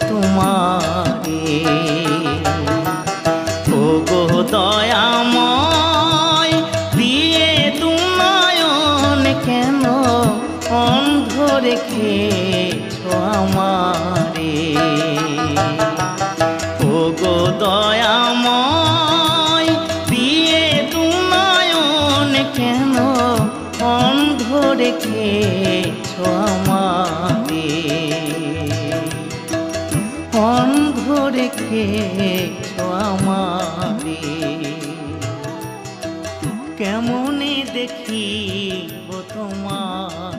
তোমারে। ওগো দয়াময় দিয়ে দুনয়ন কেন অন্ধ রেখেছ আমারে। ওগো দয়াময় দিয়ে দুনয়ন কেন অন্ধ রেখেছ আমারে। অন্ধ রেখেছ আমারে। কেমনে দেখিব তোমার